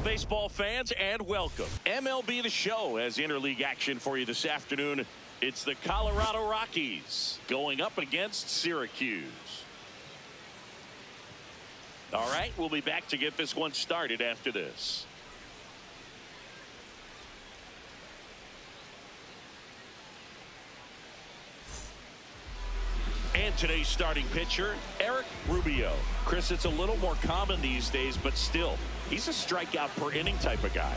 baseball fans, and welcome. MLB The Show has interleague action for you this afternoon. It's the Colorado Rockies going up against Syracuse. All right, we'll be back to get this one started after this. And today's starting pitcher, Eric Rubio. Chris, it's a little more common these days, but still, he's a strikeout per inning type of guy.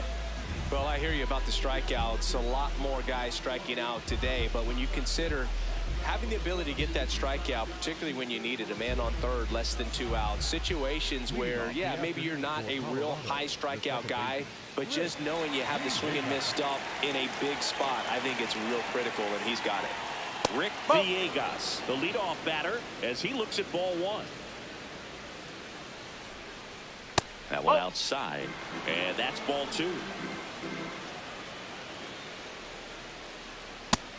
Well, I hear you about the strikeouts. A lot more guys striking out today, but when you consider having the ability to get that strikeout, particularly when you need it, a man on third, less than 2 outs, situations where, yeah, maybe you're not a real high strikeout guy, but just knowing you have the swing and miss stuff in a big spot, I think it's real critical, and he's got it. Rick Villegas, the leadoff batter, as he looks at ball one. That one outside, and that's ball two.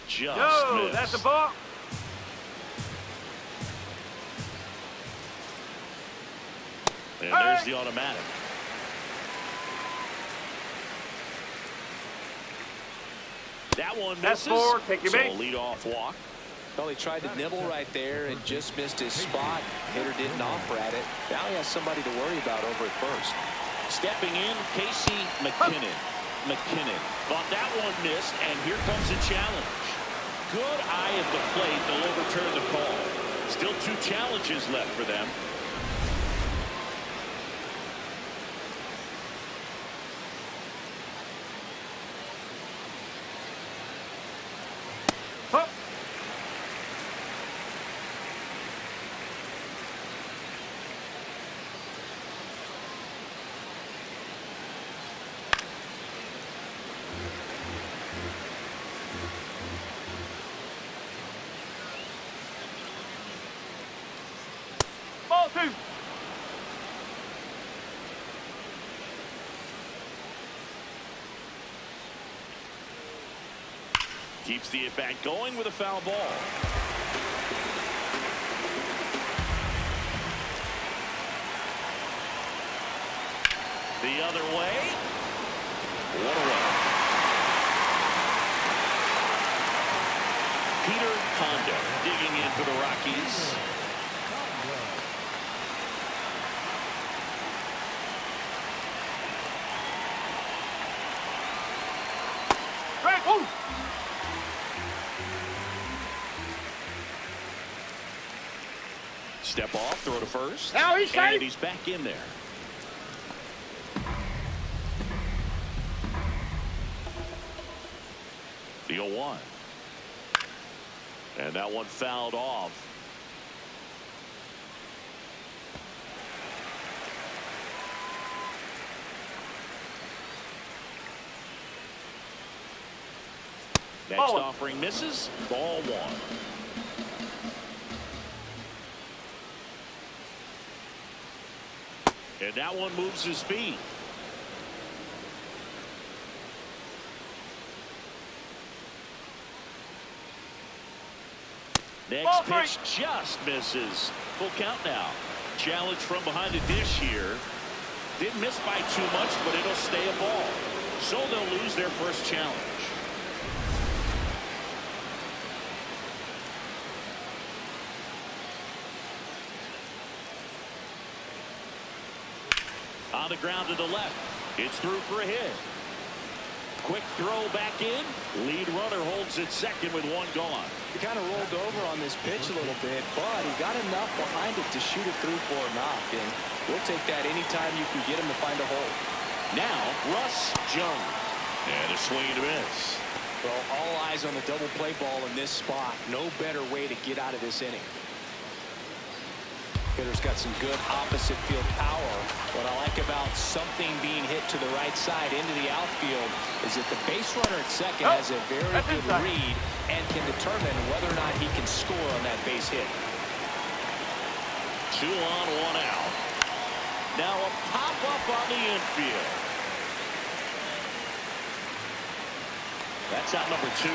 Just missed. That's a ball. And there's the automatic. That one misses. That's four. Take your base. So lead off walk. Well, he tried to nibble right there and just missed his spot. Hitter didn't offer at it. Now he has somebody to worry about over at first. Stepping in, Casey McKinnon. Thought that one missed, and here comes a challenge. Good eye at the plate. They'll overturn the call. Still 2 challenges left for them. Ball two. Keeps the at-bat going with a foul ball. The other way. What a run. Peter Honda digging in for the Rockies. Step off, throw to first. Now he's safe. And he's back in there. The 0-1. And that one fouled off. Next offering misses. Ball 1. And that one moves his feet. Next pitch just misses. Full count now. Challenge from behind the dish here. Didn't miss by too much, but it'll stay a ball. So they'll lose their first challenge. On the ground to the left. It's through for a hit. Quick throw back in. Lead runner holds it second with 1 gone. He kind of rolled over on this pitch a little bit, but he got enough behind it to shoot it through for a knock, and we'll take that anytime you can get him to find a hole. Now Russ Jones. And a swing and a miss. Well, all eyes on the double play ball in this spot. No better way to get out of this inning. Hitter's got some good opposite field power. What I like about something being hit to the right side into the outfield is that the base runner at second has a very good read and can determine whether or not he can score on that base hit. 2 on, 1 out. Now a pop-up on the infield. That's out number 2.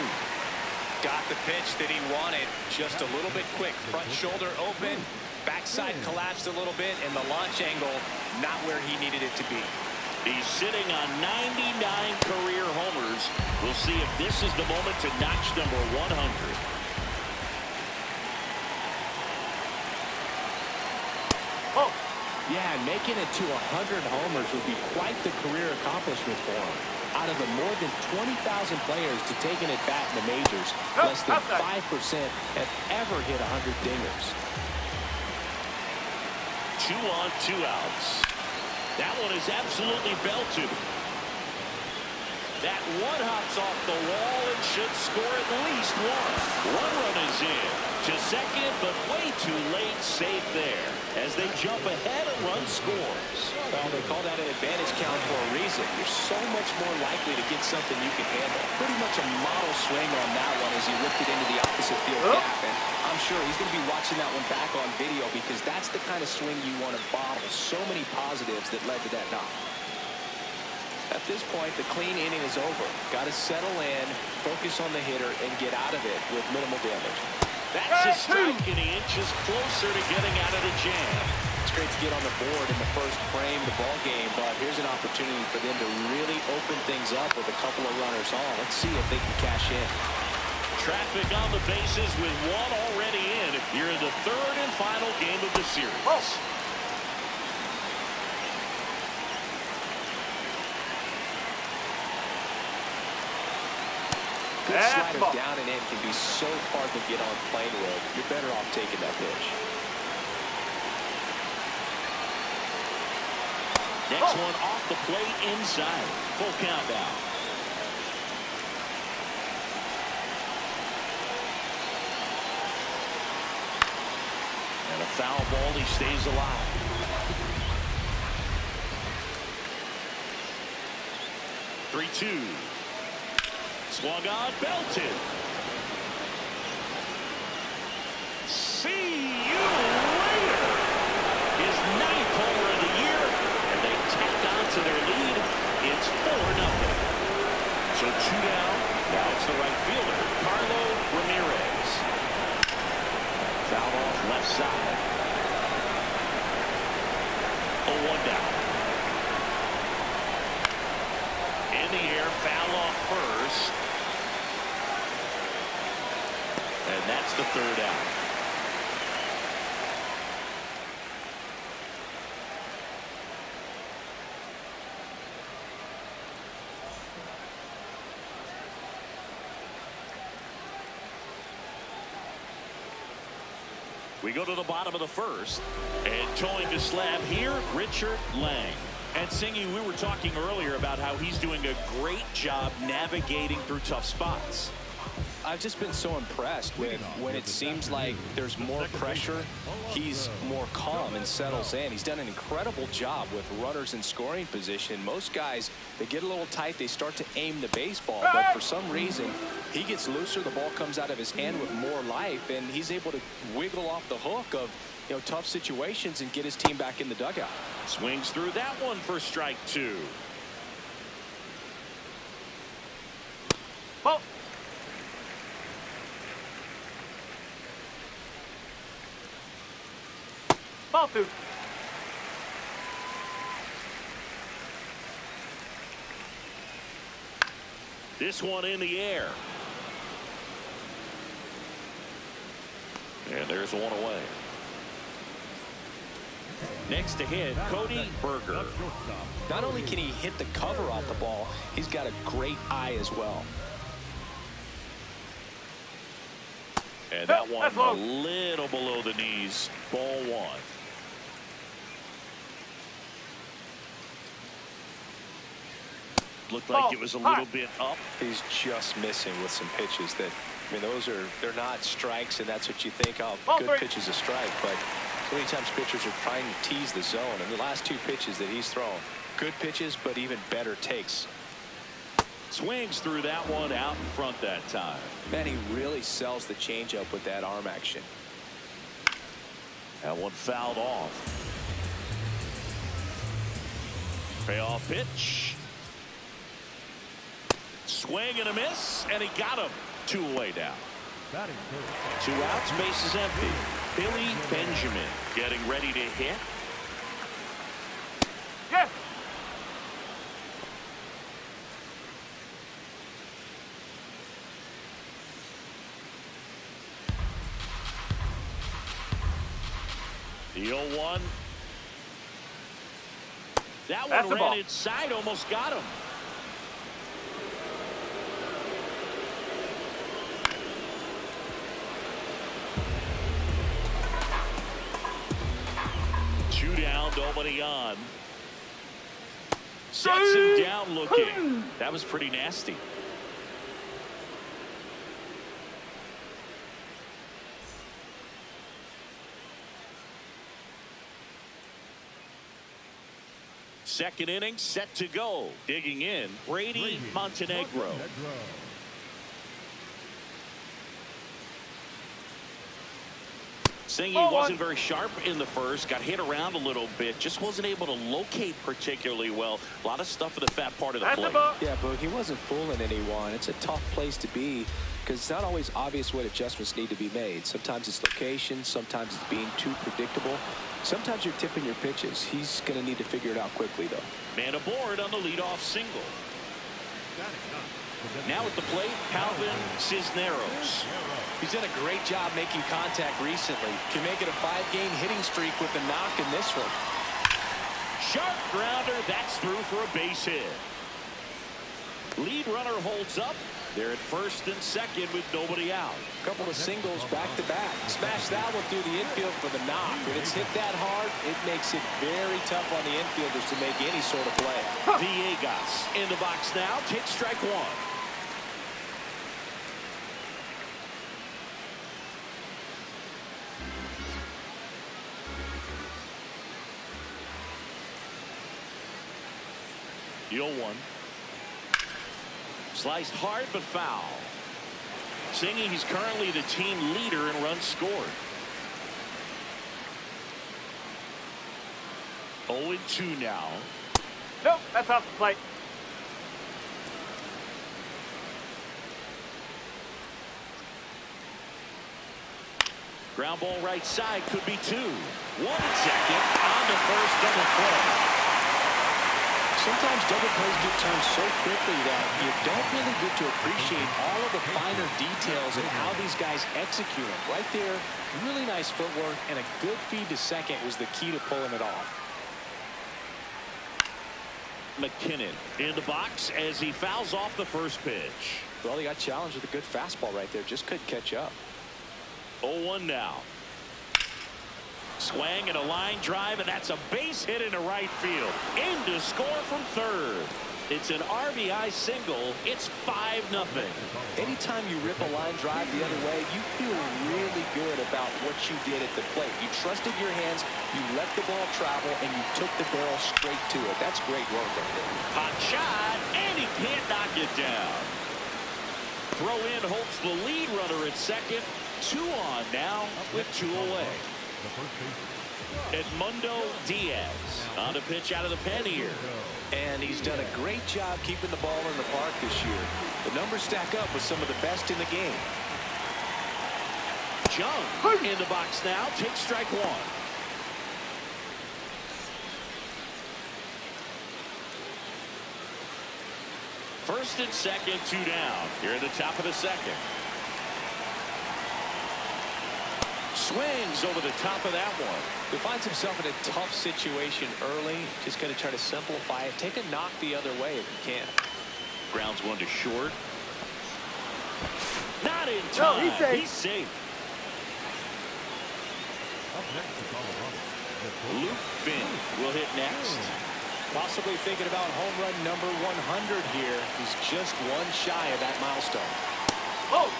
Got the pitch that he wanted, just a little bit quick. Front shoulder open. Backside collapsed a little bit, and the launch angle not where he needed it to be. He's sitting on 99 career homers. We'll see if this is the moment to notch number 100. Yeah, and making it to 100 homers would be quite the career accomplishment for him. Out of the more than 20,000 players to taking it back in the majors, less than 5% have ever hit 100 dingers. 2 on, 2 outs. That one is absolutely belted. That one hops off the wall and should score at least one. One run is in to second, but way too late. Safe there as they jump ahead and run scores. Well, they call that an advantage count for a reason. You're so much more likely to get something you can handle. Pretty much a model swing on that one as he whipped it into the opposite field gap. And I'm sure he's going to be watching that one back on video because that's the kind of swing you want to bottle. So many positives that led to that knock. At this point, the clean inning is over. Got to settle in, focus on the hitter, and get out of it with minimal damage. That's a strike, and he inches closer to getting out of the jam. It's great to get on the board in the first frame of the ball game, but here's an opportunity for them to really open things up with a couple of runners on. Let's see if they can cash in. Traffic on the bases with one already in here in the third and final game of the series. Good slider down and in can be so hard to get on plane with. You're better off taking that pitch. Next one off the plate inside. Full count now. And a foul ball. He stays alive. Three-two. Swung on, belted. See you later. His 9th homer of the year, and they tack on to their lead. It's 4-0. So 2 down. Now it's the right fielder, Carlo Ramirez. Foul off left side. 0-1 down. In the air, foul off first. And that's the 3rd out. We go to the bottom of the first. And towing the slab here, Richard Lang. And Singy, we were talking earlier about how he's doing a great job navigating through tough spots. I've just been so impressed with when it seems like there's more pressure, he's more calm and settles in. He's done an incredible job with runners in scoring position. Most guys, they get a little tight, they start to aim the baseball, but for some reason, he gets looser, the ball comes out of his hand with more life, and he's able to wiggle off the hook of tough situations and get his team back in the dugout. Swings through that one for strike 2. Ball. Ball 2. This one in the air. And there's one away. Next to hit, Cody Berger. Not only can he hit the cover off the ball, he's got a great eye as well. And that one a little below the knees. Ball 1. Looked like it was a little bit up. He's just missing with some pitches that, I mean, they're not strikes, and that's what you think of. Good pitch is a strike, but so many times pitchers are trying to tease the zone. And the last 2 pitches that he's thrown, good pitches, but even better takes. Swings through that one out in front that time. Man, he really sells the changeup with that arm action. That one fouled off. Payoff pitch. Swing and a miss, and he got him. 2 away now. 2 outs, bases empty. Billy Benjamin getting ready to hit. Yeah. The 0-1. That That's one the ran ball. inside, almost got him. Two down, nobody on. Sets him down looking. That was pretty nasty. Second inning set to go. Digging in, Brady Montenegro. Saying he wasn't very sharp in the first, got hit around a little bit, just wasn't able to locate particularly well. A lot of stuff in the fat part of the plate. Yeah, Boog, he wasn't fooling anyone. It's a tough place to be because it's not always obvious what adjustments need to be made. Sometimes it's location, sometimes it's being too predictable. Sometimes you're tipping your pitches. He's going to need to figure it out quickly, though. Man aboard on the leadoff single. Now at the plate, Calvin Cisneros. He's done a great job making contact recently. Can make it a 5-game hitting streak with the knock in this one. Sharp grounder. That's through for a base hit. Lead runner holds up. They're at first and second with nobody out. A couple of singles back-to-back. Smash that one through the infield for the knock. When it's hit that hard, it makes it very tough on the infielders to make any sort of play. Villegas in the box now. Takes strike one. The 0-1. Sliced hard but foul. Singing, he's currently the team leader in runs scored. 0-2 now. Nope, that's off the plate. Ground ball right side, could be two. 1 and second on the first double play. Sometimes double plays get turned so quickly that you don't really get to appreciate all of the finer details and how these guys execute them. Right there, really nice footwork, and a good feed to second was the key to pulling it off. McKinnon in the box as he fouls off the first pitch. Well, he got challenged with a good fastball right there. Just couldn't catch up. 0-1 now. Swang and a line drive, and that's a base hit into right field. In to score from third. It's an RBI single. It's 5-0. Anytime you rip a line drive the other way, you feel really good about what you did at the plate. You trusted your hands, you let the ball travel, and you took the barrel straight to it. That's great work right there. Hot shot, and he can't knock it down. Throw in holds the lead runner at second. 2 on now with 2 away. Edmundo Diaz on a pitch out of the pen here. And he's done a great job keeping the ball in the park this year. The numbers stack up with some of the best in the game. Jung in the box now. Takes strike one. First and second, 2 down. Here at the top of the second. Swings over the top of that one. He finds himself in a tough situation early. Just going to try to simplify it. Take a knock the other way if you can. Grounds one to short. Not in time. No, he's safe. Luke Finn will hit next. Possibly thinking about home run number 100 here. He's just one shy of that milestone. Oh!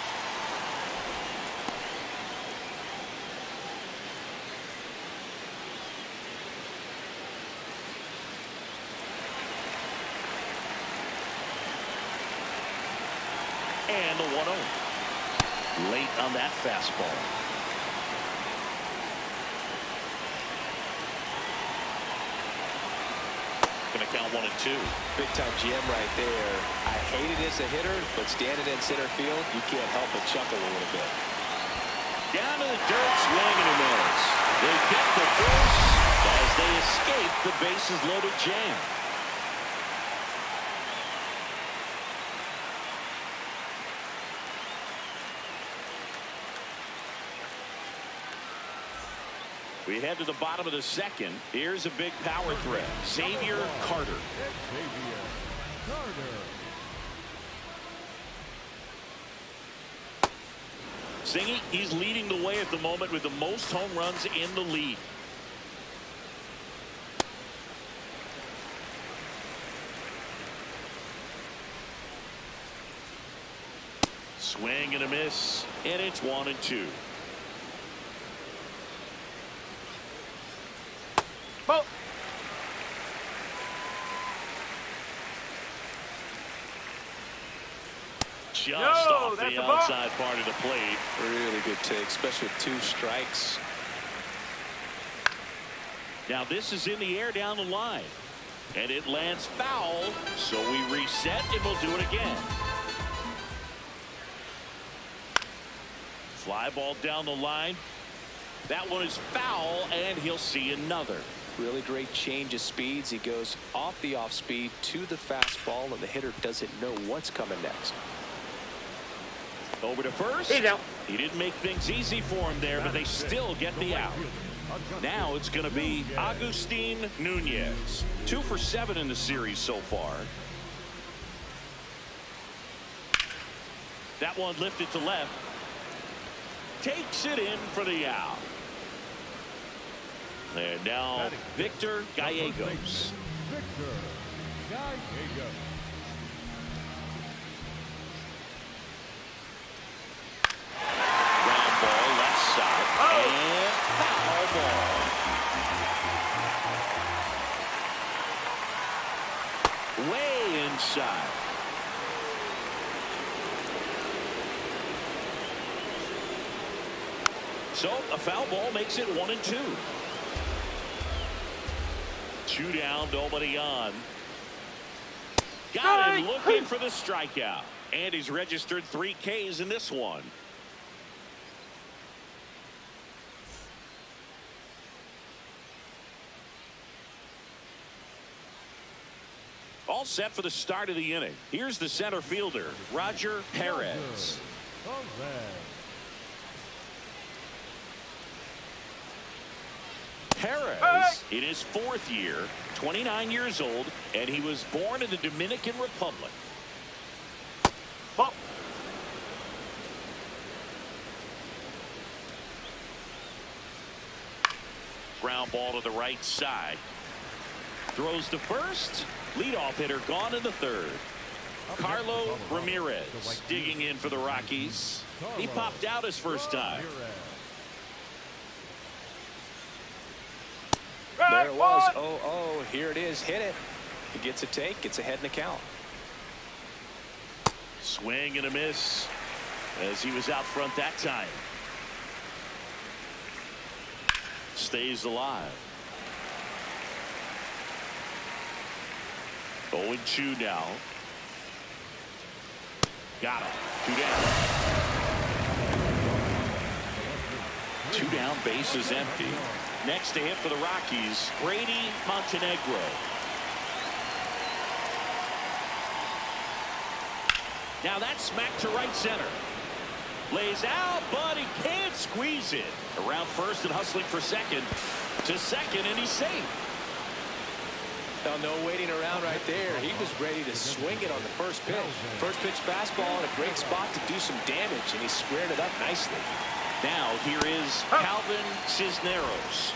And the 1-0. Late on that fastball. Gonna count 1 and 2. Big time GM right there. I hate it as a hitter, but standing in center field, you can't help but chuckle a little bit. Down to the dirt, swing and a miss. They get the first as they escape the bases loaded jam. We head to the bottom of the second. Here's a big power threat. Xavier Carter. Singy, he's leading the way at the moment with the most home runs in the league. Swing and a miss, and it's 1-2. Ball. Just off that's the a ball. outside part of the plate. Really good take, especially with 2 strikes. Now this is in the air down the line, and it lands foul, so we reset and we'll do it again. Fly ball down the line. That one is foul, and he'll see another. Really great change of speeds. He goes off the off speed to the fastball, and the hitter doesn't know what's coming next. Over to first. He's out. He didn't make things easy for him there, but they still get the out. Now it's going to be Agustin Nunez. 2 for 7 in the series so far. That one lifted to left. Takes it in for the out. And now Victor Gallegos. Ground ball left side. And foul ball. Way inside. So a foul ball makes it 1-2. 2 down, nobody on. Got him looking for the strikeout. And he's registered 3 Ks in this one. All set for the start of the inning. Here's the center fielder, Roger Perez. Perez in his 4th year, 29 years old, and he was born in the Dominican Republic. Ball. Ground ball to the right side. Throws to first. Leadoff hitter gone in the 3rd. Carlo Ramirez digging in for the Rockies. He popped out his first time. There it was. Oh, here it is. Hit it. He gets a take. Gets ahead in the count. Swing and a miss as he was out front that time. Stays alive. 0-2 now. Got him. 2 down. 2 down, base is empty. Next to hit for the Rockies, Brady Montenegro. Now that's smacked to right center. Lays out, but he can't squeeze it. Around first and hustling for second. To second, and he's safe. No waiting around right there. He was ready to swing it on the first pitch. First pitch fastball in a great spot to do some damage, and he squared it up nicely. Now here is Calvin Cisneros.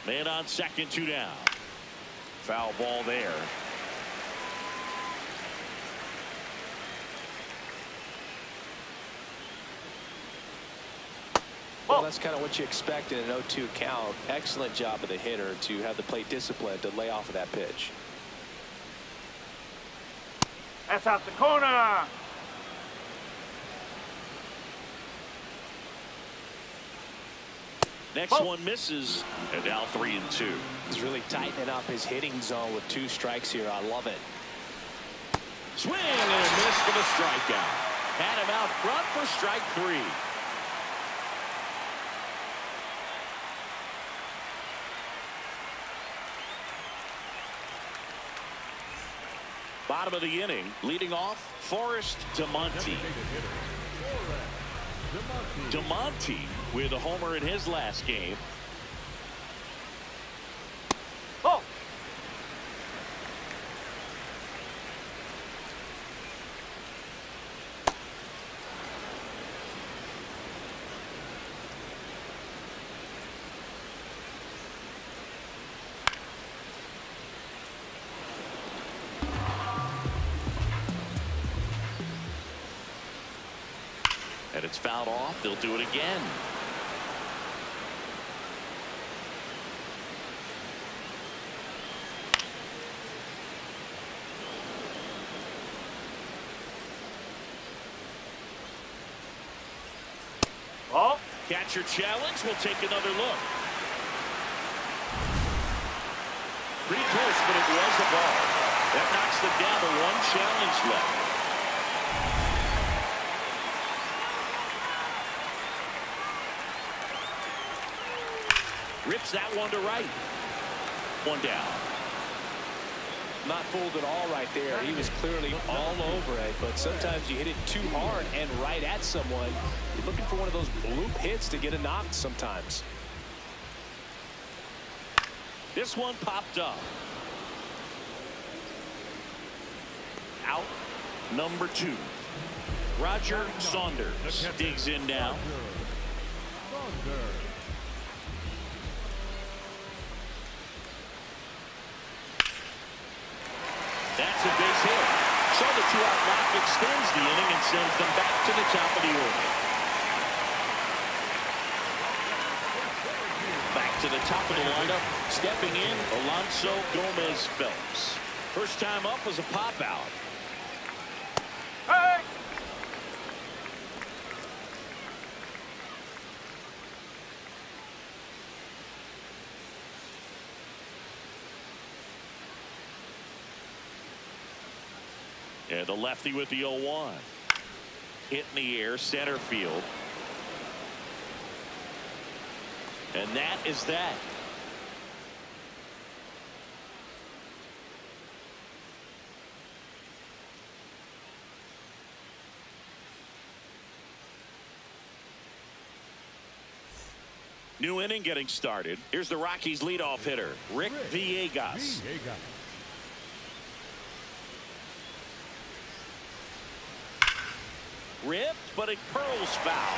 Man on second, 2 down. Foul ball there. Well, that's kind of what you expect in an 0-2 count. Excellent job of the hitter to have the plate discipline to lay off of that pitch. That's out the corner. Next one misses, and now 3-2. He's really tightening up his hitting zone with 2 strikes here. I love it. Swing and a miss for the strikeout. Had him out front for strike 3. Bottom of the inning, leading off, Forrest DeMonte. DeMonte with a homer in his last game. Oh. And it's fouled off. They'll do it again. Oh. Catcher challenge. We'll take another look. Pretty close, but it was a ball. That knocks them down to one challenge left. Rips that one to right. One down. Not fooled at all right there. He was clearly all over it, but sometimes you hit it too hard and right at someone. You're looking for one of those bloop hits to get a knock sometimes. This one popped up. Out. Number 2. Roger Saunders digs in now. That's a base hit. So the 2-out knock extends the inning and sends them back to the top of the order. Back to the top of the lineup. Stepping in, Alonso Gomez Phelps. First time up was a pop out. Hey. And the lefty with the 0-1. Hit in the air, center field. And that is that. New inning getting started. Here's the Rockies leadoff hitter, Rick Villegas. Ripped, but it curls foul.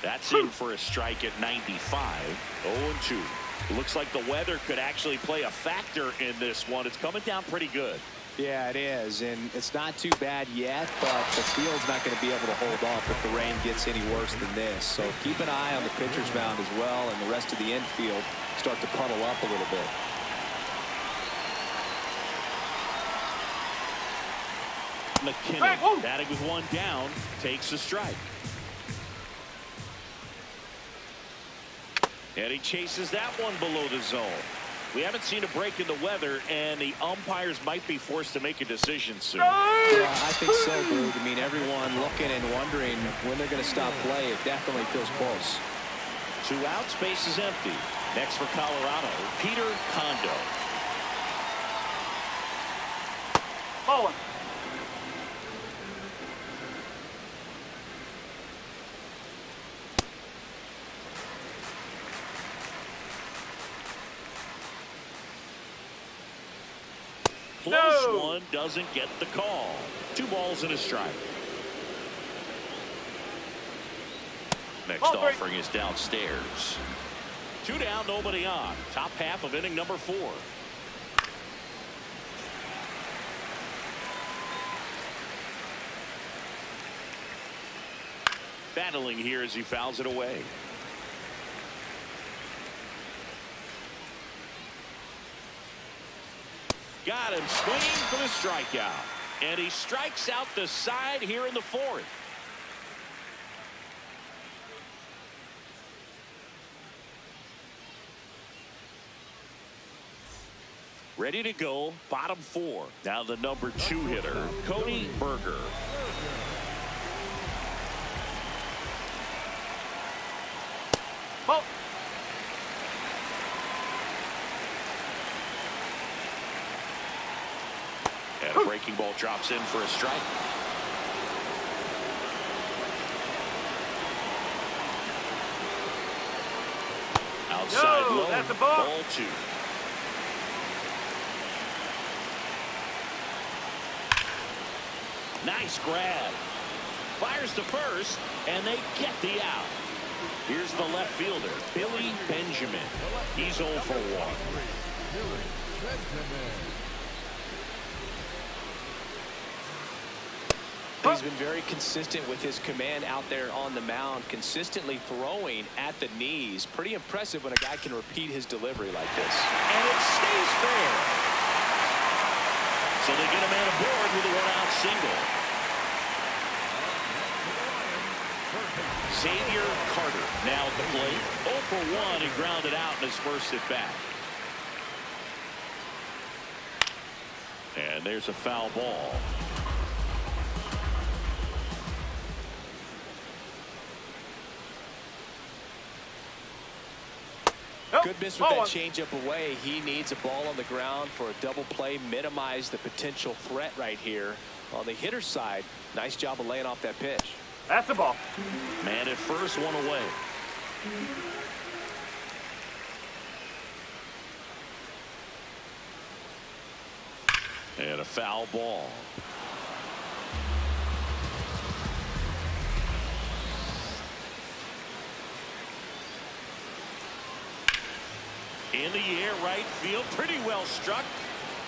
That's in for a strike at 95. 0-2. Looks like the weather could actually play a factor in this one. It's coming down pretty good. Yeah, it is, and it's not too bad yet, but the field's not going to be able to hold off if the rain gets any worse than this. So keep an eye on the pitcher's mound as well, and the rest of the infield start to puddle up a little bit. McKinnon, batting with one down, takes a strike. And he chases that one below the zone. We haven't seen a break in the weather, and the umpires might be forced to make a decision soon. Yeah, I think so, Boog. I mean, everyone looking and wondering when they're going to stop play. It definitely feels close. 2 outs, base is empty. Next for Colorado, Peter Kondo. Bowling. Close one, doesn't get the call. 2 balls and a strike. Next offering is downstairs. 2 down, nobody on. Top half of inning number 4. Battling here as he fouls it away. Got him swinging for the strikeout. And he strikes out the side here in the 4th. Ready to go, bottom 4. Now the number 2 hitter, Cody Berger. And a breaking ball drops in for a strike. Outside low. That's a ball. Ball 2. Nice grab. Fires to first, and they get the out. Here's the left fielder, Billy Benjamin. He's 0 for 1. He's been very consistent with his command out there on the mound, consistently throwing at the knees. Pretty impressive when a guy can repeat his delivery like this. And it stays fair. So they get a man aboard with a 1-out single. Xavier Carter now at the plate. 0 for 1. He grounded out in his first at bat. And there's a foul ball. Good miss with that changeup away. He needs a ball on the ground for a double play. Minimize the potential threat right here. On the hitter's side, nice job of laying off that pitch. That's a ball. Man at first, 1 away. And a foul ball. In the air, right field, pretty well struck.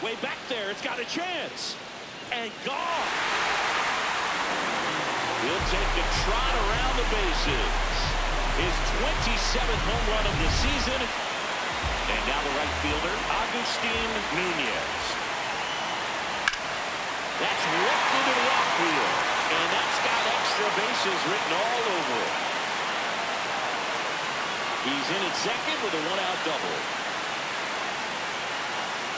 Way back there, it's got a chance. And gone. He'll take a trot around the bases. His 27th home run of the season. And now the right fielder, Agustin Nunez. That's ripped into the outfield. And that's got extra bases written all over it. He's in at second with a 1-out double.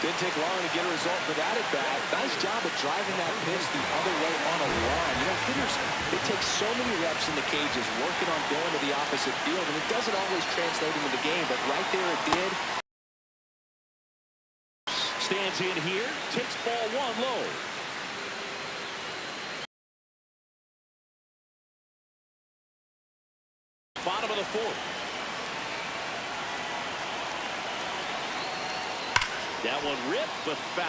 Didn't take long to get a result for that at bat. Nice job of driving that pitch the other way on a line. You know, hitters, they take so many reps in the cages working on going to the opposite field, and it doesn't always translate into the game, but right there it did. Stands in here, takes ball 1 low. Bottom of the 4th. That one ripped, but foul.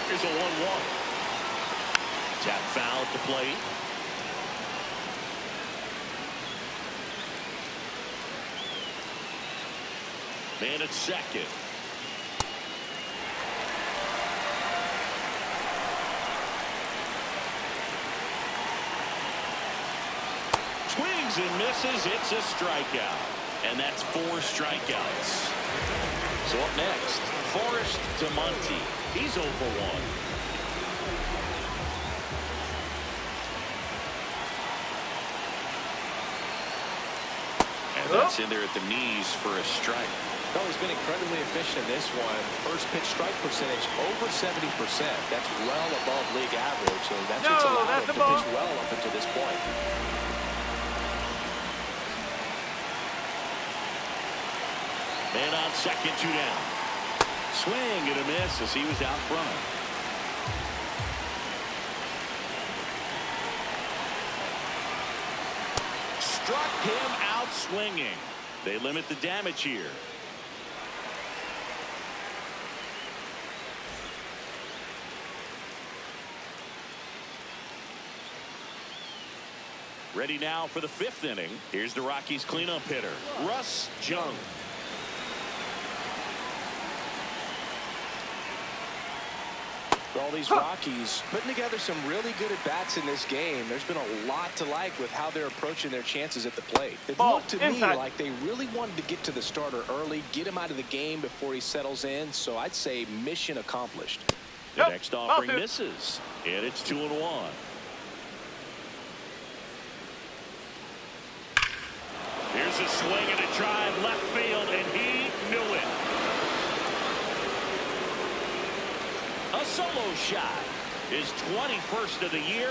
Here's a 1-1. Tap foul at the plate. Man at second. Swings and misses. It's a strikeout. And that's 4 strikeouts. So up next, Forrest DeMonte. He's 0 for 1. And that's in there at the knees for a strike. Oh, he's been incredibly efficient in this one. First pitch strike percentage over 70%. That's well above league average. And that's what's allowed him to pitch well up until this point. Man on second, 2 down. Swing and a miss as he was out front. Struck him out swinging. They limit the damage here. Ready now for the 5th inning. Here's the Rockies cleanup hitter, Russ Jung. For all these Rockies putting together some really good at-bats in this game. There's been a lot to like with how they're approaching their chances at the plate. It looked to me like they really wanted to get to the starter early, get him out of the game before he settles in. So I'd say mission accomplished. The next offering misses, and it's 2-1. Here's a swing and a drive left field, and he knew it. A solo shot, his 21st of the year,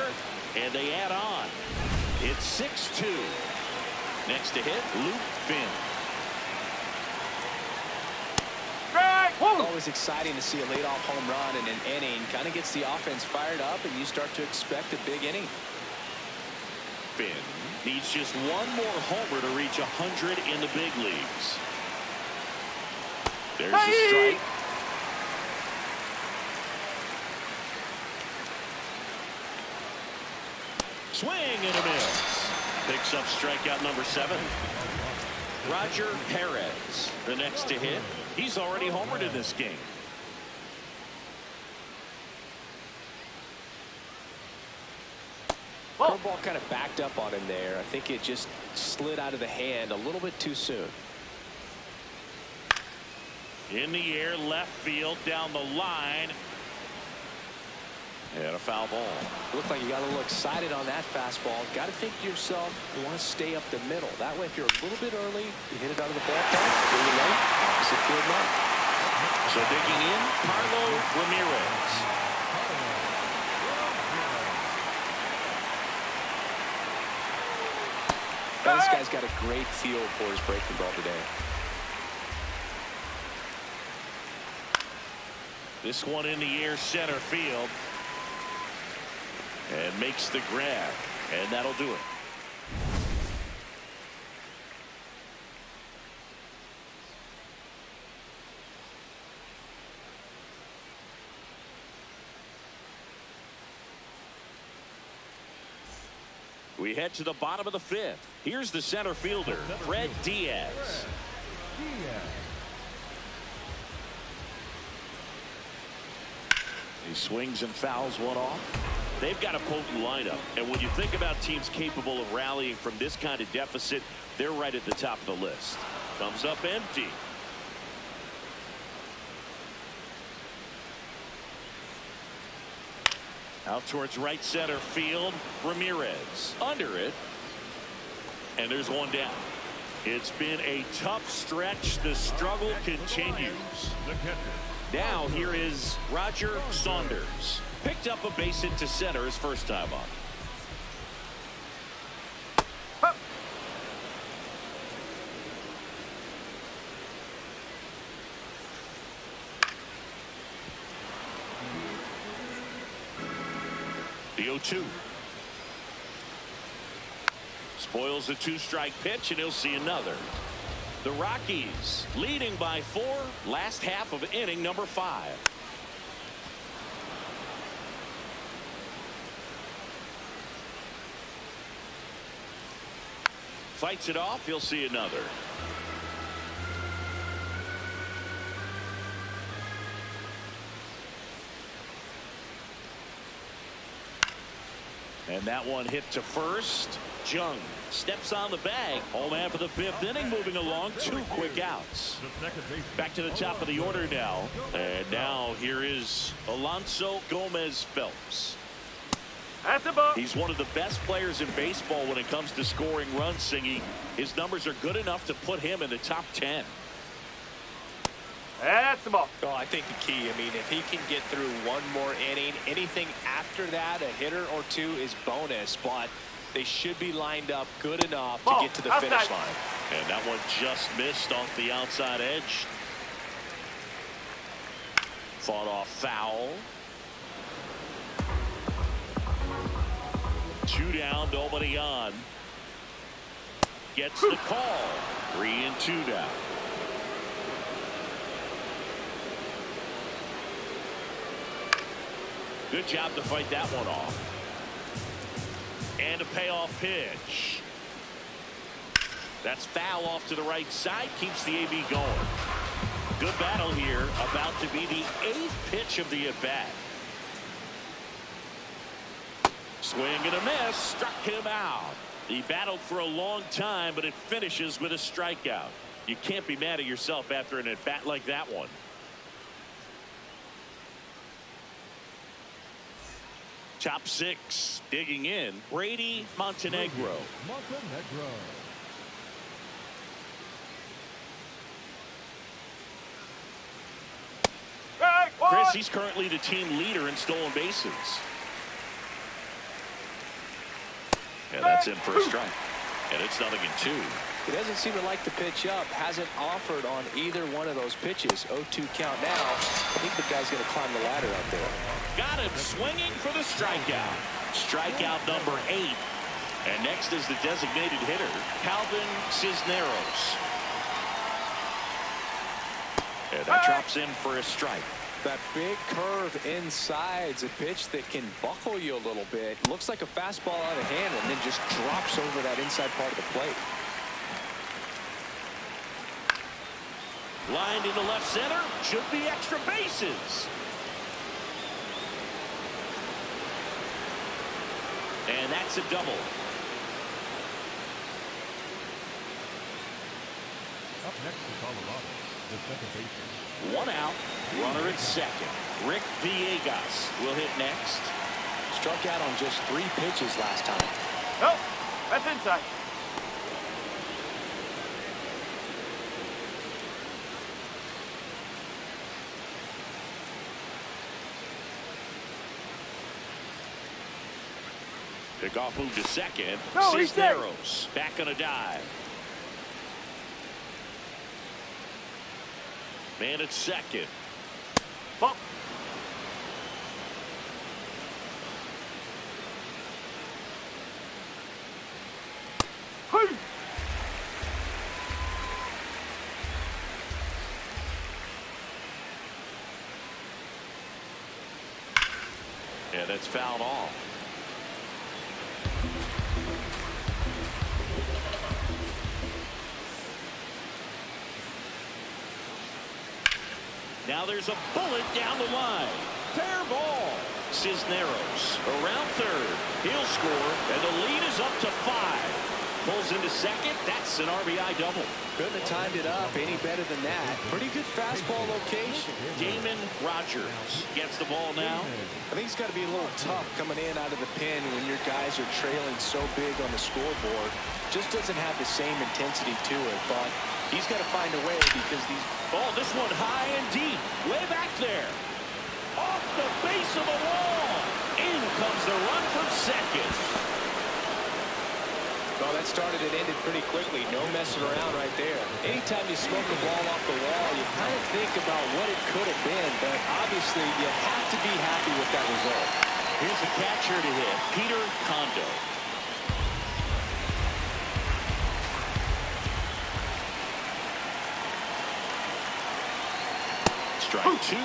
and they add on. It's 6-2. Next to hit, Luke Finn. always exciting to see a leadoff home run in an inning. Kind of gets the offense fired up, and you start to expect a big inning. Finn needs just one more homer to reach 100 in the big leagues. There's the strike. Swing and a miss. Picks up strikeout number 7. Roger Perez, the next to hit. He's already homered in this game. Curveball kind of backed up on him there. I think it just slid out of the hand a little bit too soon. In the air, left field, down the line. And a foul ball. Looked like you got a little excited on that fastball. Got to think to yourself, you want to stay up the middle. That way, if you're a little bit early, you hit it out of the ballpark. When you're late, it's a good night. So digging in, Carlo Ramirez. Now, this guy's got a great feel for his breaking ball today. This one in the air, center field. And makes the grab. And that'll do it. We head to the bottom of the 5th. Here's the center fielder, Fred Diaz. He swings and fouls one off. They've got a potent lineup, and when you think about teams capable of rallying from this kind of deficit, they're right at the top of the list. Comes up empty. Out towards right center field, Ramirez under it, and there's one down. It's been a tough stretch. The struggle continues. Now here is Roger Saunders. Picked up a base hit to center his first time up. The 0-2. Spoils a 2-strike pitch, and he'll see another. The Rockies leading by 4, last half of inning number 5. Fights it off, he'll see another. And that one hit to first. Jung steps on the bag. Home half of the 5th inning, moving along. 2 quick outs. Back to the top of the order now. And now here is Alonso Gomez Phelps. That's a ball. He's one of the best players in baseball when it comes to scoring runs, Singy. His numbers are good enough to put him in the top 10. That's the ball. Well, I think the key, I mean, if he can get through one more inning, anything after that, a hitter or 2 is bonus, but they should be lined up good enough to get to the finish line. And that one just missed off the outside edge. Fought off foul. 2 down, nobody on. Gets the call. 3-2 down. Good job to fight that one off. And a payoff pitch. That's foul off to the right side. Keeps the AB going. Good battle here. About to be the 8th pitch of the at-bat. Swing and a miss. Struck him out. He battled for a long time, but it finishes with a strikeout. You can't be mad at yourself after an at-bat like that one. Top 6, digging in, Brady Montenegro. Chris, he's currently the team leader in stolen bases. And that's in for a strike. And it's 0-2. He doesn't seem to like the pitch up. Hasn't offered on either one of those pitches. 0-2 count now. I think the guy's going to climb the ladder out there. Got him swinging for the strikeout. Strikeout number 8. And next is the designated hitter, Calvin Cisneros. And that drops in for a strike. That big curve inside's a pitch that can buckle you a little bit. Looks like a fastball out of hand and then just drops over that inside part of the plate. Lined into left center. Should be extra bases. And that's a double. Up next to Colorado, the second baseman. 1 out. Runner at second. Rick Villegas will hit next. Struck out on just 3 pitches last time. Nope, that's inside. Pickoff move to second. No, he's dead. Cisneros back on a dive. Man at second. Bump. Hey. Yeah, that's fouled off. Now there's a bullet down the line. Fair ball. Cisneros around third. He'll score, and the lead is up to 5. Pulls into second. That's an RBI double. Couldn't have timed it up any better than that. Pretty good fastball location. Damon Rogers gets the ball now. I think it's got to be a little tough coming in out of the pen when your guys are trailing so big on the scoreboard. Just doesn't have the same intensity to it, but he's got to find a way because these... Oh, this one high and deep. Way back there. Off the base of the wall. In comes the run from second. Well, that started and ended pretty quickly. No messing around right there. Anytime you smoke a ball off the wall, you kind of think about what it could have been, but obviously you have to be happy with that result. Here's a catcher to hit, Peter Kondo. Strike 2.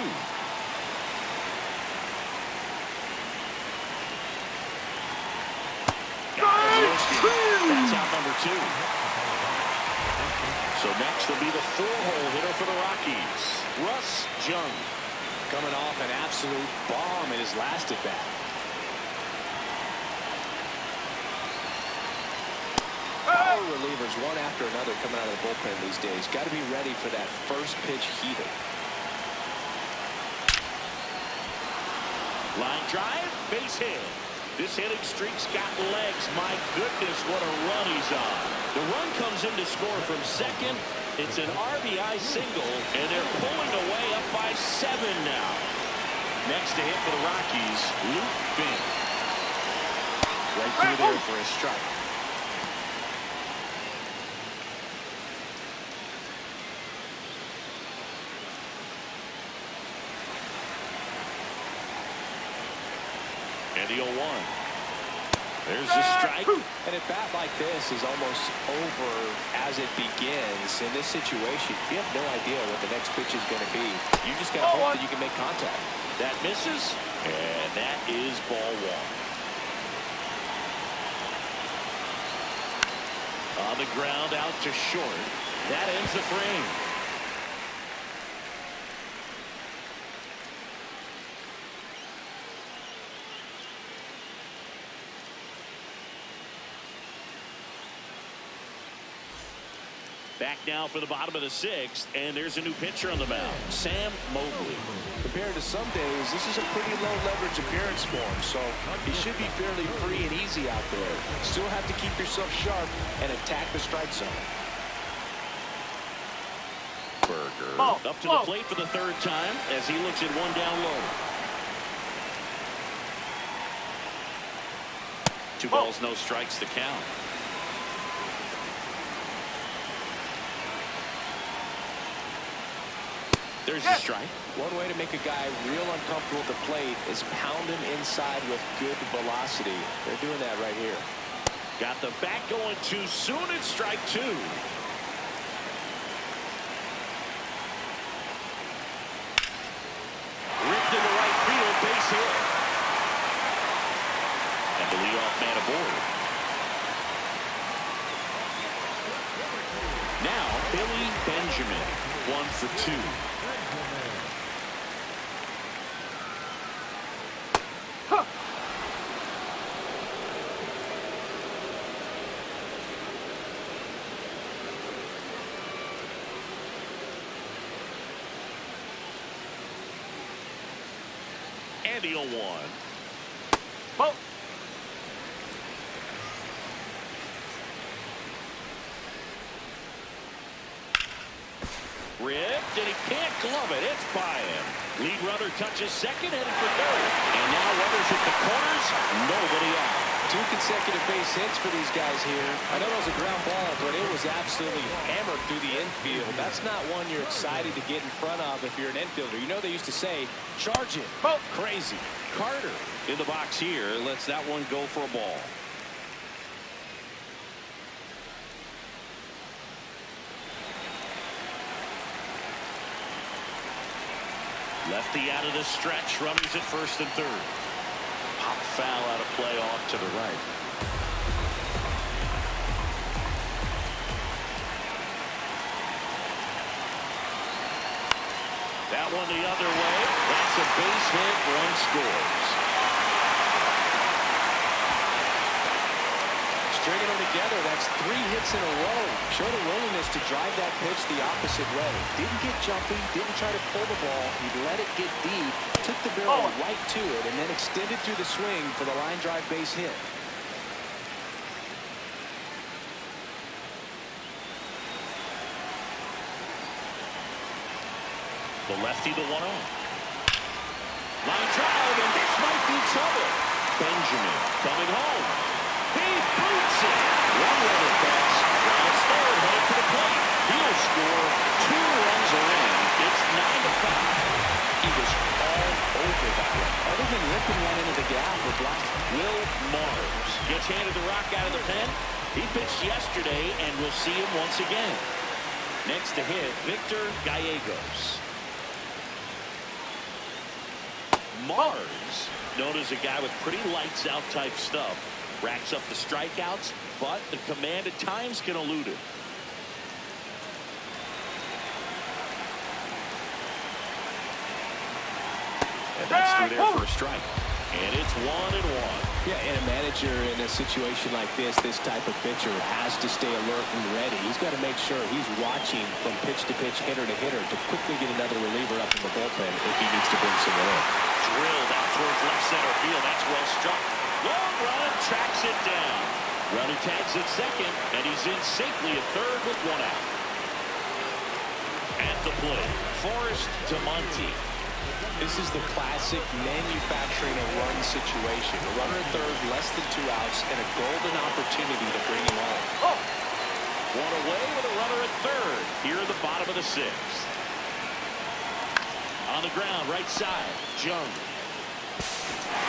That's out number 2. So next will be the 4-hole hitter for the Rockies, Russ Jung. Coming off an absolute bomb in his last at bat. Power relievers one after another coming out of the bullpen these days. Got to be ready for that first pitch heater. Line drive, base hit. This hitting streak's got legs. My goodness, what a run he's on. The run comes in to score from second. It's an RBI single, and they're pulling away up by 7 now. Next to hit for the Rockies, Luke Finn. Right through there for a strike. And the 0-1. There's the strike. And a bat like this is almost over as it begins. In this situation, you have no idea what the next pitch is going to be. You just got to hope that you can make contact. That misses, and that is ball 1. On the ground, out to short. That ends the frame. Back now for the bottom of the 6th, and there's a new pitcher on the mound, Sam Mobley. Compared to some days, this is a pretty low leverage appearance for him, so he should be fairly free and easy out there. Still have to keep yourself sharp and attack the strike zone. Berger up to the plate for the 3rd time as he looks at 1 down low. 2 balls, no strikes to count. There's the strike. One way to make a guy real uncomfortable at the plate is pound him inside with good velocity. They're doing that right here. Got the bat going too soon. It's strike two. Ripped into right field, base hit. And the leadoff man aboard. Now, Billy Benjamin, 1 for 2. And the 0-1. Ball. Ripped, and he can't glove it. It's by him. Lead runner touches second, headed for third. And now runners at the corners, nobody out. 2 consecutive base hits for these guys here. I know it was a ground ball, but it was absolutely hammered through the infield. That's not one you're excited to get in front of if you're an infielder. You know they used to say, charge it. Oh. Crazy. Carter in the box here lets that one go for a ball. Lefty out of the stretch, runners at first and third. Pop foul out of play off to the right. That one the other way. That's a base hit. Run scores. Stringing them together, that's 3 hits in a row. Showed a willingness to drive that pitch the opposite way. Didn't get jumpy, didn't try to pull the ball. He let it get deep, took the barrel right to it, and then extended through the swing for the line drive base hit. The lefty, the 1-0. Line drive, and this might be trouble. Benjamin coming home. He boots it. One runner pass. Rounds third, headed to the plate. He'll score. 2 runs are in. It's 9-5. He was all over that one. Other than ripping one into the gap or blocking. Will Mars gets handed the rock out of the pen. He pitched yesterday, and we'll see him once again. Next to hit, Victor Gallegos. Mars, known as a guy with pretty lights out type stuff, racks up the strikeouts, but the command at times can elude him. And that's through there for a strike. And it's 1-1. Yeah, and a manager in a situation like this type of pitcher has to stay alert and ready. He's got to make sure he's watching from pitch to pitch, hitter to hitter, to quickly get another reliever up in the bullpen if he needs to bring someone in. Drilled out towards left center field. That's well struck. Long run, tracks it down. Runner tags at second, and he's in safely at third with 1 out. At the plate, Forrest Demonte. This is the classic manufacturing a run situation. A runner at third, less than 2 outs, and a golden opportunity to bring him home. One away with a runner at third. Here at the bottom of the 6th. On the ground, right side, Jung.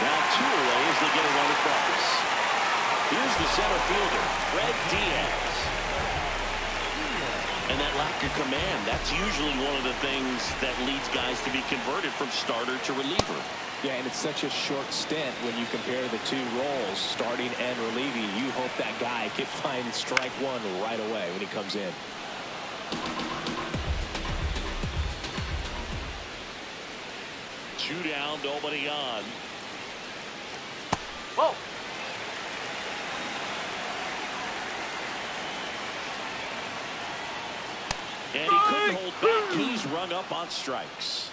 Now 2 away as they get a run across. Here's the center fielder, Fred Diaz. And that lack of command, that's usually one of the things that leads guys to be converted from starter to reliever. Yeah, and it's such a short stint when you compare the 2 roles, starting and relieving. You hope that guy can find strike 1 right away when he comes in. Two down, nobody on. Whoa. And he couldn't hold back. He's rung up on strikes.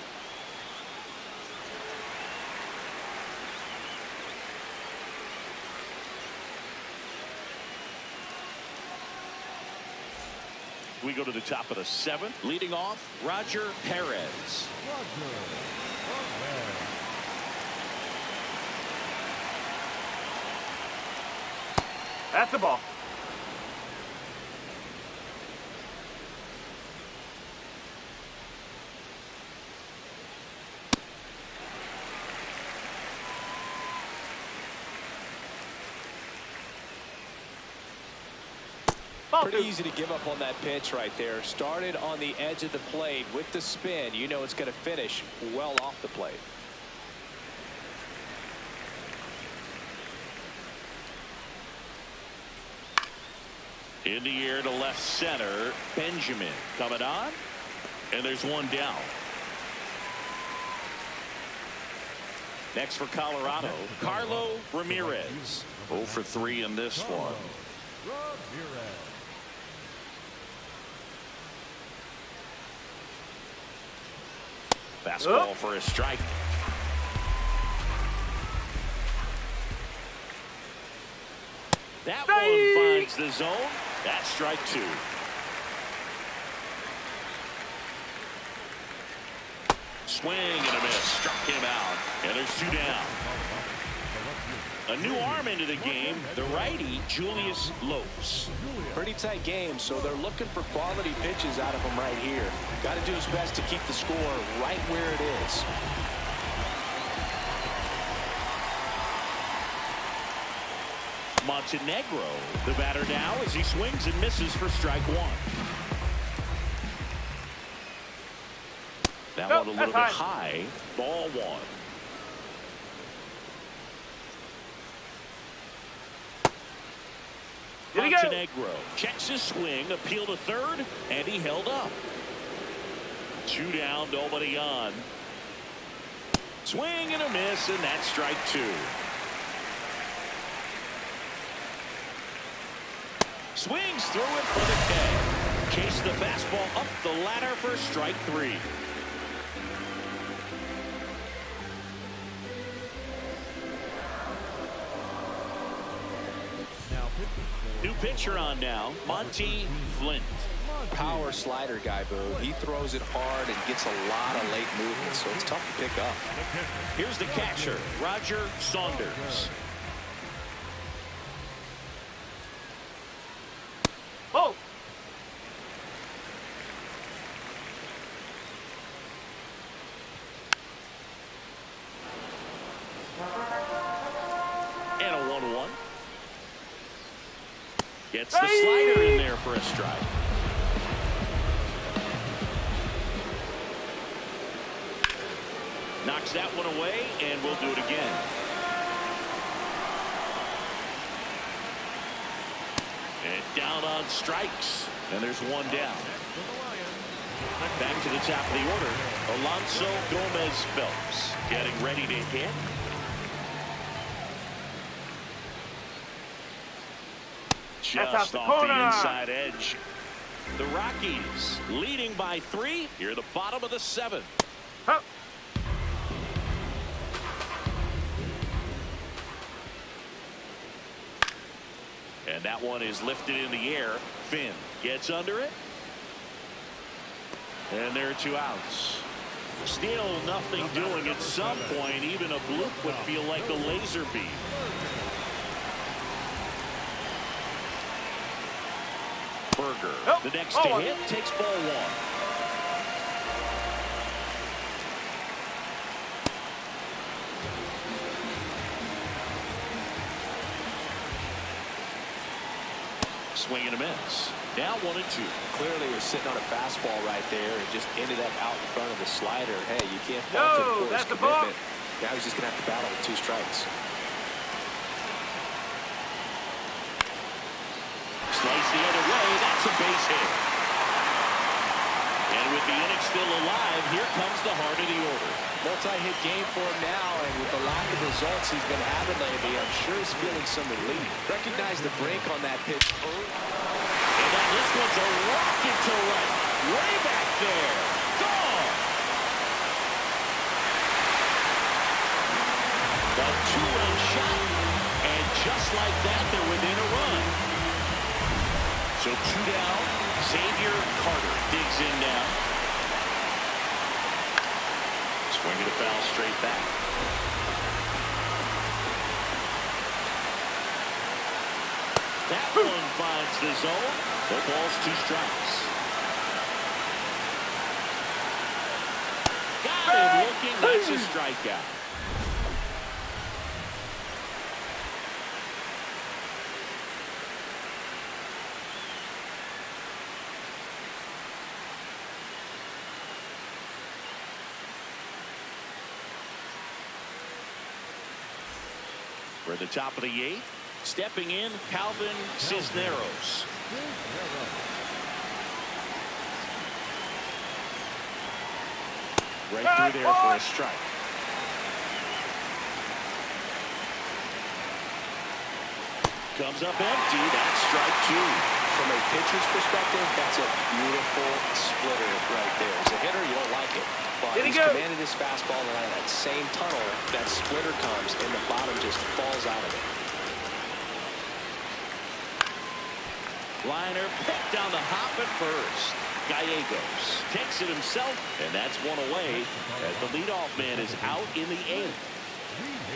We go to the top of the 7th. Leading off, Roger Perez. That's a ball. Pretty easy to give up on that pitch right there. Started on the edge of the plate with the spin. You know it's going to finish well off the plate. In the air to left center. Benjamin coming on. And there's one down. Next for Colorado, Carlo Ramirez. 0 for 3 in this one. Fastball for a strike. That one finds the zone. That's strike 2. Swing and a miss. Struck him out. And there's 2 down. A new arm into the game, the righty, Julius Lopes. Pretty tight game, so they're looking for quality pitches out of him right here. Got to do his best to keep the score right where it is. Montenegro, the batter now, as he swings and misses for strike 1. That one a little bit high. Ball 1. Montenegro checks his swing, appeal to third, and he held up. 2 down, nobody on. Swing and a miss, and that's strike 2. Swings through it for the K. Chase the fastball up the ladder for strike 3. New pitcher on now, Monty Flint. Power slider guy, Boo. He throws it hard and gets a lot of late movement, so it's tough to pick up. Here's the catcher, Roger Saunders. Oh! And a 1-1. Gets the slider in there for a strike. Knocks that one away, and we'll do it again. And down on strikes, and there's 1 down. Back to the top of the order, Alonso Gomez Phelps getting ready to hit. Just off the inside edge. The Rockies leading by 3 here at the bottom of the 7th. Huh. And that one is lifted in the air. Finn gets under it. And there are 2 outs. Still nothing doing. At some point, even a bloop would feel like a laser beam. Berger, the next to hit, takes ball 1. Swing and a miss. Now 1-2. Clearly was sitting on a fastball right there and just ended up out in front of the slider. Hey, you can't fault him for his commitment. Now he's just going to have to battle with 2 strikes. Slice the other way. That's a base hit. And with the inning still alive, here comes the heart of the order. Multi-hit game for him now, and with the lack of results he's been having lately, I'm sure he's feeling some relief. Recognize the break on that pitch. And then this one's a rocket to right. Way back there. Gone. A 2-run shot. And just like that, they're within a run. So 2 down. Xavier Carter digs in now. Swing and a foul straight back. That one finds the zone. The ball's 2 strikes. Got him looking. That's a strikeout. We're at the top of the 8th. Stepping in, Calvin Cisneros. Right through there for a strike. Comes up empty. That's strike 2. From a pitcher's perspective, that's a beautiful splitter right there. As a hitter, you don't like it. But he's commanded his fastball, and out of that same tunnel, that splitter comes, and the bottom just falls out of it. Liner picked down the hop at first. Gallegos takes it himself, and that's one away as the leadoff man is out in the 8th.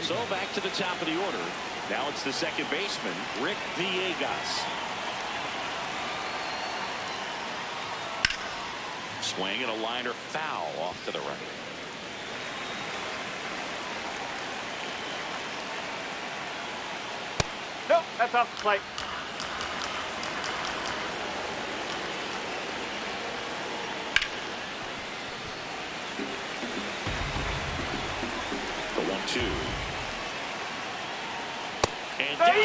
So back to the top of the order. Now it's the second baseman, Rick Villegas. Swing and a liner foul off to the right. Nope, that's off the plate. The 1-2. And down on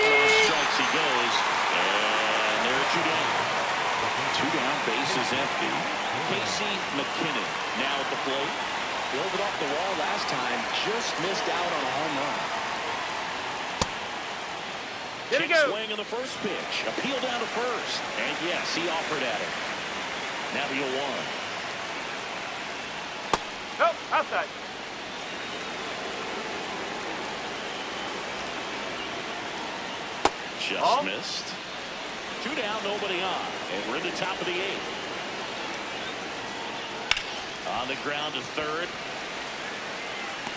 strikes he goes. And there are 2 down. 2 down, bases empty. Casey McKinnon now at the plate. Drove it off the wall last time. Just missed out on a home run. Here we Check go. swing on the first pitch. Appeal down to first. And yes, he offered at it. Now the 0-1. Nope, outside. Just missed. 2 down, nobody on. And we're in the top of the 8th. On the ground to third.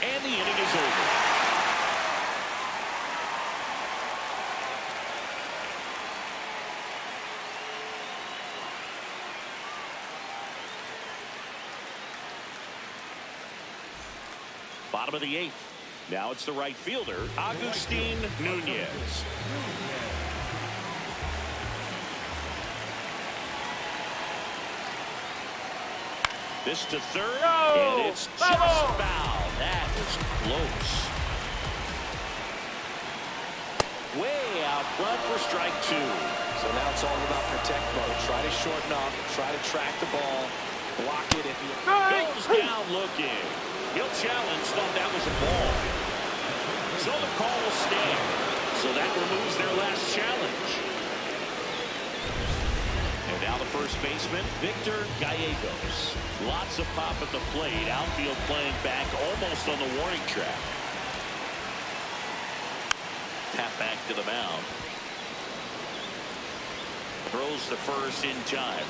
And the inning is over. Bottom of the 8th. Now it's the right fielder, Agustin Nunez. This to third, and it's just foul. That was close. Way out front for strike 2. So now it's all about protect mode. Try to shorten up, try to track the ball, block it if you goes down looking. He'll challenge, thought that was a ball. So the call will stand. So that removes their last challenge. And now the first baseman, Victor Gallegos. Lots of pop at the plate. Outfield playing back almost on the warning track. Tap back to the mound. Throws the first in time.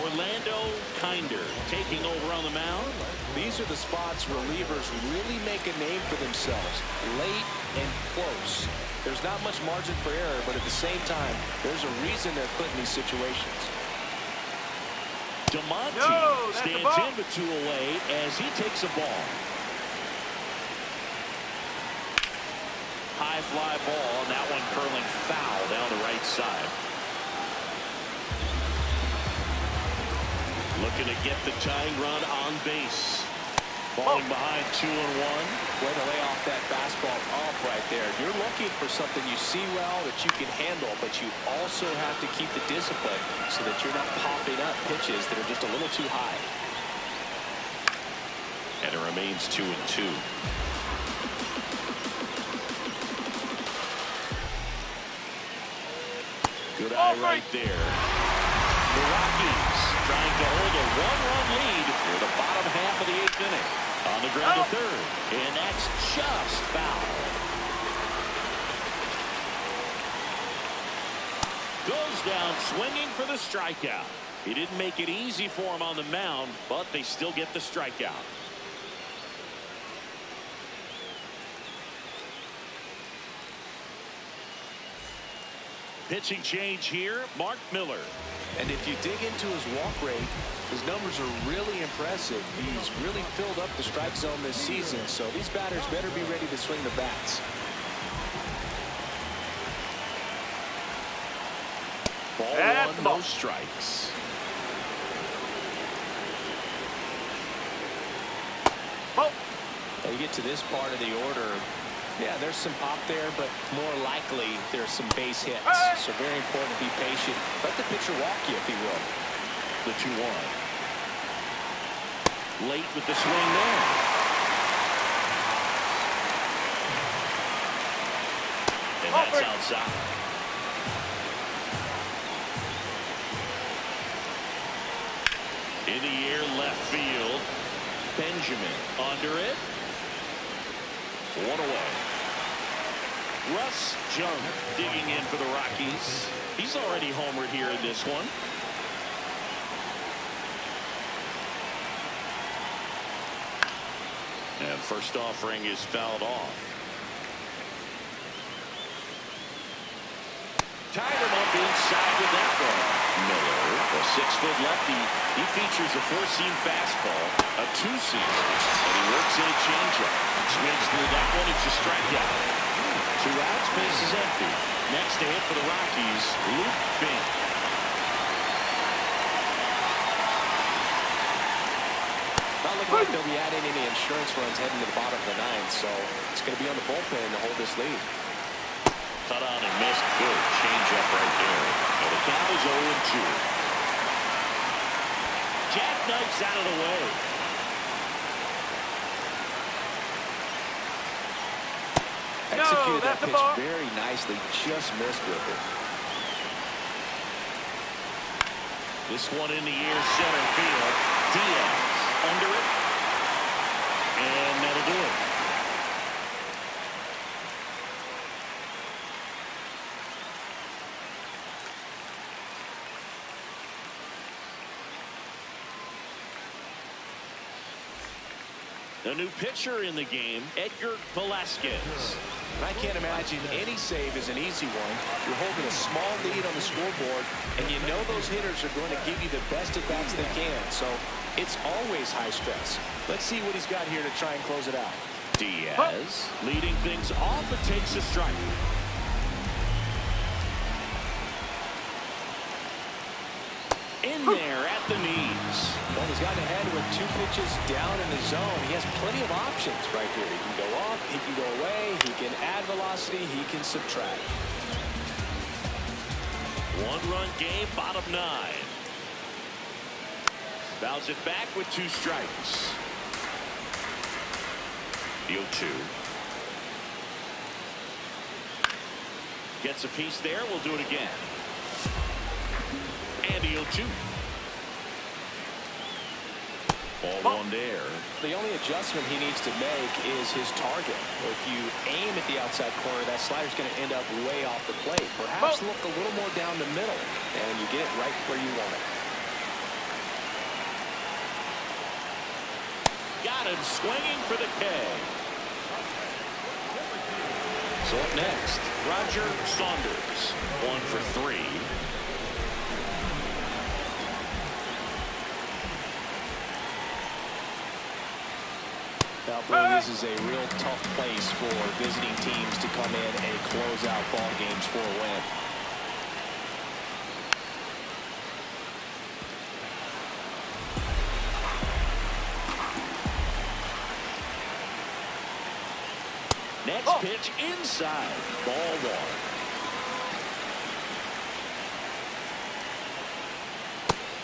Orlando Kinder taking over on the mound. These are the spots relievers really make a name for themselves. Late and close. There's not much margin for error, but at the same time, there's a reason they're put in these situations. DeMonte stands in but 2 away as he takes a ball. High fly ball, and that one curling foul down the right side. Looking to get the tying run on base. Falling behind 2-1. Way to lay off that fastball off right there. You're looking for something you see well that you can handle, but you also have to keep the discipline so that you're not popping up pitches that are just a little too high. And it remains 2-2. Good eye right there. The Rockies trying to hold a 1-run lead for the bottom half of the 8th inning. On the ground to third, and that's just foul. Goes down swinging for the strikeout. He didn't make it easy for him on the mound, but they still get the strikeout. Pitching change here, Mark Miller. And if you dig into his walk rate, his numbers are really impressive. He's really filled up the strike zone this season, so these batters better be ready to swing the bats. Ball 1, no strikes. You get to this part of the order, Yeah, there's some pop there, but more likely there's some base hits. So very important to be patient. Let the pitcher walk you, if he will. The 2-1. Late with the swing there. And that's outside. In the air, left field. Benjamin under it. 1 away. Russ Junk digging in for the Rockies. He's already homered here in this one. And first offering is fouled off. Tied him up inside with that one. Miller, a 6-foot lefty. He features a 4-seam fastball, a 2-seam, and he works in a changeup. Swings through that one. It's a strikeout. 2 outs, base is empty. Next to hit for the Rockies, Luke Fink. Not looking like they'll be adding any insurance runs heading to the bottom of the 9th, so it's going to be on the bullpen to hold this lead. Cut on and missed. Good changeup right there. And the count is 0-2. Jackknifes out of the way. Executed that pitch very nicely. Just missed with it. This one in the air, center field. Diaz under it. And that'll do it. The new pitcher in the game, Edgar Velasquez. I can't imagine any save is an easy one. You're holding a small lead on the scoreboard, and you know those hitters are going to give you the best at bats they can. So it's always high stress. Let's see what he's got here to try and close it out. Diaz leading things off, but takes a strike. In there at the knees. Well, he's gotten ahead with 2 pitches down in the zone. He has plenty of options right here. He can go up, he can go away, he can add velocity, he can subtract. 1-run game, bottom 9. Fouls it back with 2 strikes. The 0-2. Gets a piece there. We'll do it again. And the 0-2. Ball 1 there. The only adjustment he needs to make is his target. If you aim at the outside corner, that slider's going to end up way off the plate. Perhaps look a little more down the middle, and you get it right where you want it. Got him swinging for the K. So up next, Roger Saunders. 1 for 3. Now, boy, this is a real tough place for visiting teams to come in and close out ball games for a win. Next pitch inside. Ball 1.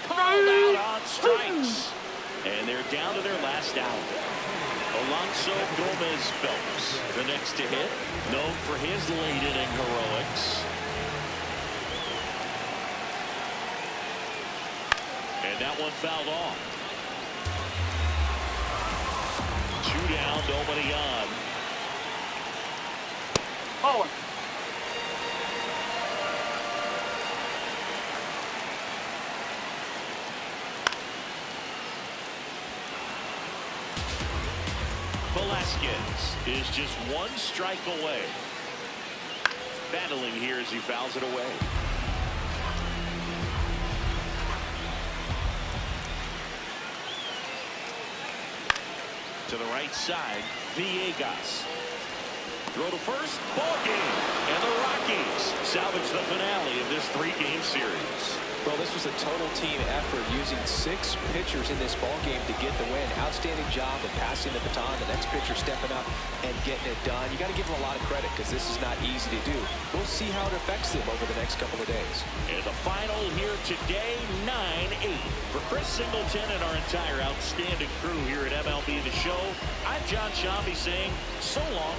Called out on strikes. And they're down to their last out. Alonso Gomez Phelps, the next to hit, known for his late inning heroics. And that one fouled off. 2 down, nobody on. Forward. Velasquez is just 1 strike away. Battling here as he fouls it away. To the right side, Villegas. Throw to first, ball game. And the Rockies salvage the finale of this 3-game series. Well, this was a total team effort using 6 pitchers in this ball game to get the win. Outstanding job of passing the baton. The next pitcher stepping up and getting it done. You got to give them a lot of credit because this is not easy to do. We'll see how it affects them over the next couple of days. And the final here today, 9-8. For Chris Singleton and our entire outstanding crew here at MLB The Show, I'm John Shambi saying so long.